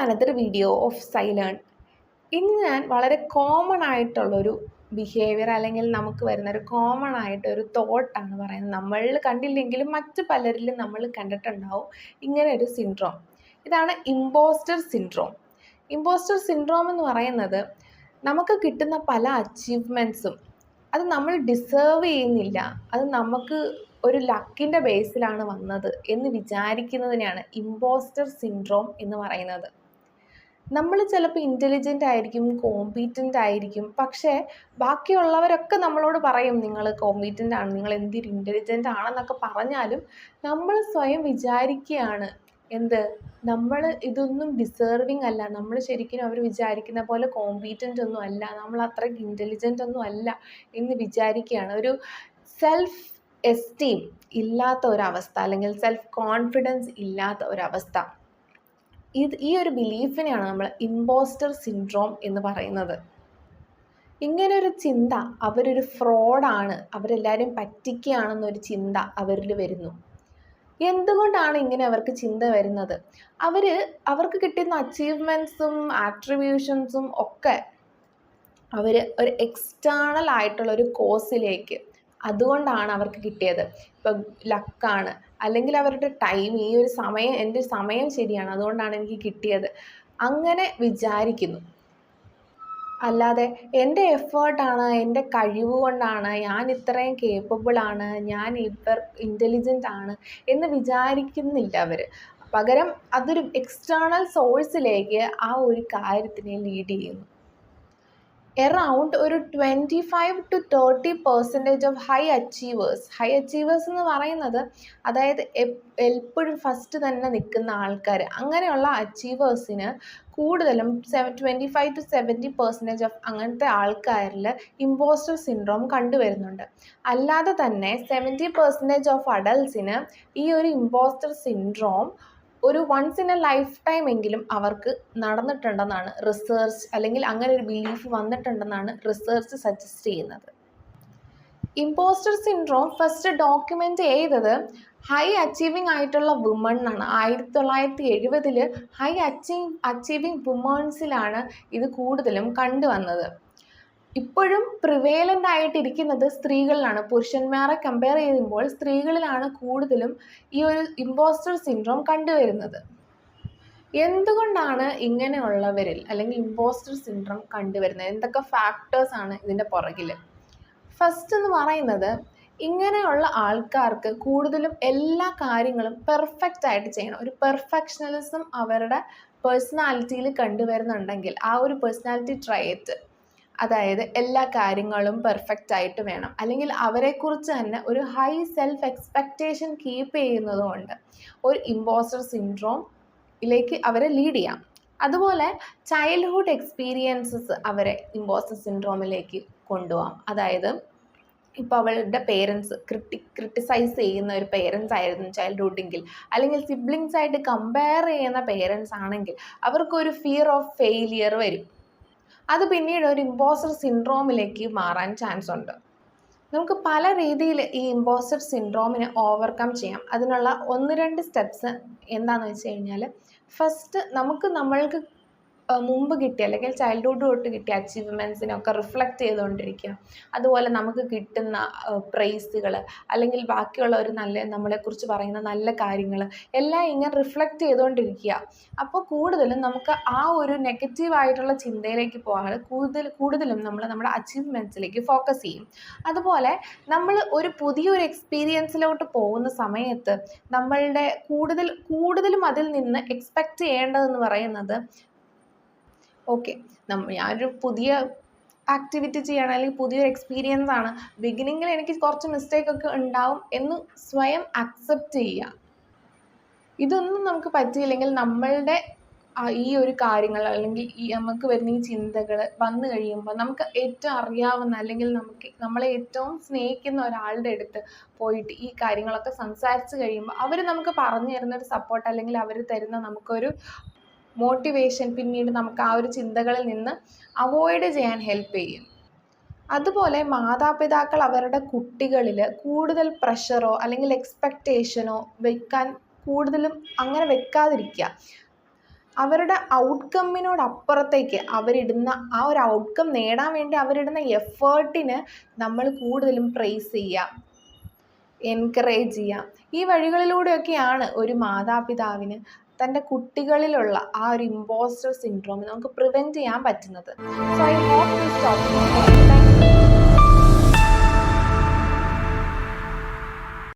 Another video of സൈലേൺ. ഇന്ന് ഞാൻ വളരെ കോമൺ ആയിട്ടുള്ളൊരു ബിഹേവിയർ അല്ലെങ്കിൽ നമുക്ക് വരുന്നൊരു കോമൺ ആയിട്ടൊരു തോട്ടാണ് പറയുന്നത്. നമ്മളിൽ കണ്ടില്ലെങ്കിലും മറ്റു പലരിലും നമ്മൾ കണ്ടിട്ടുണ്ടാവും ഇങ്ങനെ ഒരു സിൻഡ്രോം. ഇതാണ് ഇമ്പോസ്റ്റർ സിൻഡ്രോം. ഇമ്പോസ്റ്റർ സിൻഡ്രോം എന്ന് പറയുന്നത് നമുക്ക് കിട്ടുന്ന പല അച്ചീവ്മെൻറ്റ്സും അത് നമ്മൾ ഡിസേർവ് ചെയ്യുന്നില്ല, അത് നമുക്ക് ഒരു ലക്കിൻ്റെ ബേസിലാണ് വന്നത് എന്ന് വിചാരിക്കുന്നതിനെയാണ് ഇമ്പോസ്റ്റർ സിൻഡ്രോം എന്ന് പറയുന്നത്. നമ്മൾ ചിലപ്പോൾ ഇൻ്റലിജൻ്റ് ആയിരിക്കും, കോമ്പീറ്റൻ്റ് ആയിരിക്കും, പക്ഷേ ബാക്കിയുള്ളവരൊക്കെ നമ്മളോട് പറയും നിങ്ങൾ കോമ്പീറ്റൻ്റ് ആണ്, നിങ്ങൾ എന്തൊരു ഇൻ്റലിജൻ്റ് ആണെന്നൊക്കെ പറഞ്ഞാലും നമ്മൾ സ്വയം വിചാരിക്കുകയാണ് എന്ത്, നമ്മൾ ഇതൊന്നും ഡിസേർവിങ് അല്ല, നമ്മൾ ശരിക്കും അവർ വിചാരിക്കുന്ന പോലെ കോമ്പീറ്റൻ്റ് ഒന്നും അല്ല, നമ്മൾ അത്രയ്ക്ക് ഇൻ്റലിജൻ്റ് ഒന്നും അല്ല എന്ന് വിചാരിക്കുകയാണ്. ഒരു സെൽഫ് എസ്റ്റീം ഇല്ലാത്ത ഒരവസ്ഥ അല്ലെങ്കിൽ സെൽഫ് കോൺഫിഡൻസ് ഇല്ലാത്ത ഒരവസ്ഥ. ഈ ഒരു ബിലീഫിനെയാണ് നമ്മൾ ഇമ്പോസ്റ്റർ സിൻഡ്രോം എന്ന് പറയുന്നത്. ഇങ്ങനൊരു ചിന്ത, അവരൊരു ഫ്രോഡാണ്, അവരെല്ലാവരും പറ്റിക്കുകയാണെന്നൊരു ചിന്ത അവരിൽ വരുന്നു. എന്തുകൊണ്ടാണ് ഇങ്ങനെ അവർക്ക് ചിന്ത വരുന്നത്? അവർക്ക് കിട്ടുന്ന അച്ചീവ്മെൻറ്റ്സും ആട്രിബ്യൂഷൻസും ഒക്കെ അവർ ഒരു എക്സ്റ്റേണൽ ആയിട്ടുള്ളൊരു കോസിലേക്ക്, അതുകൊണ്ടാണ് അവർക്ക് കിട്ടിയത്. ഇപ്പം ലക്കാണ്, അല്ലെങ്കിൽ അവരുടെ ടൈം, ഈ ഒരു സമയം, എൻ്റെ സമയം ശരിയാണ്, അതുകൊണ്ടാണ് എനിക്ക് കിട്ടിയത്, അങ്ങനെ വിചാരിക്കുന്നു. അല്ലാതെ എൻ്റെ എഫേർട്ടാണ്, എൻ്റെ കഴിവ് കൊണ്ടാണ്, ഞാൻ ഇത്രയും കേപ്പബിളാണ്, ഞാൻ ഇൻ്റലിജൻ്റ് ആണ് എന്ന് വിചാരിക്കുന്നില്ല അവർ. പകരം അതൊരു എക്സ്റ്റേണൽ സോഴ്സിലേക്ക് ആ ഒരു കാര്യത്തിനെ ലീഡ് ചെയ്യുന്നു. എറൗണ്ട് ഒരു 25-30% ഓഫ് ഹൈ അച്ചീവേഴ്സ് എന്ന് പറയുന്നത്, അതായത് എപ്പോഴും ഫസ്റ്റ് തന്നെ നിൽക്കുന്ന ആൾക്കാർ, അങ്ങനെയുള്ള അച്ചീവേഴ്സിന് കൂടുതലും 25-70% ഓഫ് അങ്ങനത്തെ ആൾക്കാരിൽ ഇമ്പോസ്റ്റർ സിൻഡ്രോം കണ്ടുവരുന്നുണ്ട്. അല്ലാതെ തന്നെ 70% ഓഫ് അഡൾട്ട്സിന് ഈ ഒരു ഇമ്പോസ്റ്റർ സിൻഡ്രോം ഒരു once in a lifetime എങ്കിലും അവർക്ക് നടന്നിട്ടുണ്ടെന്നാണ് റിസർച്ച്, അല്ലെങ്കിൽ അങ്ങനെ ഒരു ബിലീഫ് വന്നിട്ടുണ്ടെന്നാണ് റിസർച്ച് സജസ്റ്റ് ചെയ്യുന്നത്. ഇമ്പോസ്റ്റർ സിൻഡ്രോം ഫസ്റ്റ് ഡോക്യുമെൻ്റ് ചെയ്തത് ഹൈ അച്ചീവിങ് ആയിട്ടുള്ള വുമൺ ആണ്. 1970 ഹൈ അച്ചീവിങ് വുമൺസിലാണ് ഇത് കൂടുതലും കണ്ടുവന്നത്. ഇപ്പോഴും പ്രിവേലൻ്റ് ആയിട്ടിരിക്കുന്നത് സ്ത്രീകളിലാണ്. പുരുഷന്മാരെ കമ്പയർ ചെയ്യുമ്പോൾ സ്ത്രീകളിലാണ് കൂടുതലും ഈ ഒരു ഇമ്പോസ്റ്റർ സിൻഡ്രോം കണ്ടുവരുന്നത്. എന്തുകൊണ്ടാണ് ഇങ്ങനെയുള്ളവരിൽ അല്ലെങ്കിൽ ഇമ്പോസ്റ്റർ സിൻഡ്രോം കണ്ടുവരുന്നത്? എന്തൊക്കെ ഫാക്ടേഴ്സാണ് ഇതിൻ്റെ പുറകിൽ? ഫസ്റ്റ് എന്ന് പറയുന്നത്, ഇങ്ങനെയുള്ള ആൾക്കാർക്ക് കൂടുതലും എല്ലാ കാര്യങ്ങളും പെർഫെക്റ്റ് ആയിട്ട് ചെയ്യണം. ഒരു പെർഫെക്ഷണലിസം അവരുടെ പേഴ്സണാലിറ്റിയിൽ കണ്ടുവരുന്നുണ്ടെങ്കിൽ, ആ ഒരു പേഴ്സണാലിറ്റി ട്രയറ്റ്, അതായത് എല്ലാ കാര്യങ്ങളും പെർഫെക്റ്റ് ആയിട്ട് വേണം, അല്ലെങ്കിൽ അവരെക്കുറിച്ച് തന്നെ ഒരു ഹൈ സെൽഫ് എക്സ്പെക്റ്റേഷൻ കീപ്പ് ചെയ്യുന്നത് കൊണ്ട് ഒരു ഇമ്പോസ്റ്റർ സിൻഡ്രോമിലേക്ക് അവരെ ലീഡ് ചെയ്യാം. അതുപോലെ ചൈൽഡ്ഹുഡ് എക്സ്പീരിയൻസസ് അവരെ ഇമ്പോസ്റ്റർ സിൻഡ്രോമിലേക്ക് കൊണ്ടുപോകാം. അതായത് ഇപ്പോൾ അവളുടെ പേരൻസ് ക്രിട്ടിസൈസ് ചെയ്യുന്ന ഒരു പേരൻസ് ആയിരുന്നു ചൈൽഡ്ഹുഡെങ്കിൽ, അല്ലെങ്കിൽ സിബ്ലിങ്സ് ആയിട്ട് കമ്പയർ ചെയ്യുന്ന പേരൻസ് ആണെങ്കിൽ അവർക്കൊരു ഫിയർ ഓഫ് ഫെയിലിയർ വരും. അത് പിന്നീട് ഒരു ഇമ്പോസ്റ്റർ സിൻഡ്രോമിലേക്ക് മാറാൻ ചാൻസ് ഉണ്ട്. നമുക്ക് പല രീതിയിൽ ഈ ഇമ്പോസ്റ്റർ സിൻഡ്രോമിനെ ഓവർകം ചെയ്യാം. അതിനുള്ള 1-2 സ്റ്റെപ്സ് എന്താണെന്ന് വെച്ച് കഴിഞ്ഞാൽ, ഫസ്റ്റ് നമ്മൾക്ക് മുമ്പ് കിട്ടിയ അല്ലെങ്കിൽ ചൈൽഡ്ഹുഡ് തൊട്ട് കിട്ടിയ അച്ചീവ്മെൻറ്റ്സിനൊക്കെ റിഫ്ലക്റ്റ് ചെയ്തുകൊണ്ടിരിക്കുക. അതുപോലെ നമുക്ക് കിട്ടുന്ന പ്രൈസുകൾ, അല്ലെങ്കിൽ ബാക്കിയുള്ളവർ നമ്മളെക്കുറിച്ച് പറയുന്ന നല്ല കാര്യങ്ങൾ എല്ലാം ഇങ്ങനെ റിഫ്ലക്റ്റ് ചെയ്തുകൊണ്ടിരിക്കുക. അപ്പോൾ കൂടുതലും നമുക്ക് ആ ഒരു നെഗറ്റീവായിട്ടുള്ള ചിന്തയിലേക്ക് പോകാതെ കൂടുതലും നമ്മൾ നമ്മുടെ അച്ചീവ്മെൻറ്റ്സിലേക്ക് ഫോക്കസ് ചെയ്യും. അതുപോലെ നമ്മൾ ഒരു പുതിയൊരു എക്സ്പീരിയൻസിലോട്ട് പോകുന്ന സമയത്ത് നമ്മളുടെ കൂടുതലും അതിൽ നിന്ന് എക്സ്പെക്റ്റ് ചെയ്യേണ്ടതെന്ന് പറയുന്നത്, ഓക്കെ, ഞാനൊരു പുതിയ ആക്ടിവിറ്റി ചെയ്യണം, അല്ലെങ്കിൽ പുതിയൊരു എക്സ്പീരിയൻസ് ആണ്, ബിഗിനിങ്ങിൽ എനിക്ക് കുറച്ച് മിസ്റ്റേക്കൊക്കെ ഉണ്ടാവും എന്ന് സ്വയം അക്സെപ്റ്റ് ചെയ്യുക. ഇതൊന്നും നമുക്ക് പറ്റിയില്ലെങ്കിൽ നമ്മളുടെ ഈ ഒരു കാര്യങ്ങൾ, അല്ലെങ്കിൽ നമുക്ക് വരുന്ന ഈ ചിന്തകൾ വന്നു കഴിയുമ്പോൾ നമുക്ക് ഏറ്റവും അറിയാവുന്ന, അല്ലെങ്കിൽ നമ്മളെ ഏറ്റവും സ്നേഹിക്കുന്ന ഒരാളുടെ അടുത്ത് പോയിട്ട് ഈ കാര്യങ്ങളൊക്കെ സംസാരിച്ച് കഴിയുമ്പോൾ അവർ നമുക്ക് പറഞ്ഞു തരുന്നൊരു സപ്പോർട്ട്, അല്ലെങ്കിൽ അവർ തരുന്ന നമുക്കൊരു മോട്ടിവേഷൻ പിന്നീട് നമുക്ക് ആ ഒരു ചിന്തകളിൽ നിന്ന് അവോയ്ഡ് ചെയ്യാൻ ഹെൽപ്പ് ചെയ്യും. അതുപോലെ മാതാപിതാക്കൾ അവരുടെ കുട്ടികളിൽ കൂടുതൽ പ്രഷറോ അല്ലെങ്കിൽ എക്സ്പെക്റ്റേഷനോ വെക്കാൻ കൂടുതലും അങ്ങനെ വെക്കാതിരിക്കുക. അവരുടെ ഔട്ട്കമ്മിനോടപ്പുറത്തേക്ക് അവരിടുന്ന ആ ഒരു ഔട്ട്കം നേടാൻ വേണ്ടി അവരിടുന്ന എഫേർട്ടിന് നമ്മൾ കൂടുതലും പ്രൈസ് ചെയ്യുക, എൻകറേജ് ചെയ്യുക. ഈ വഴികളിലൂടെയൊക്കെയാണ് ഒരു മാതാപിതാവിന് തൻ്റെ കുട്ടികളിലുള്ള ആ ഒരു ഇമ്പോസ്റ്റർ സിൻഡ്രോം നമുക്ക് പ്രിവെൻറ്റ് ചെയ്യാൻ പറ്റുന്നത്. So I hope this topic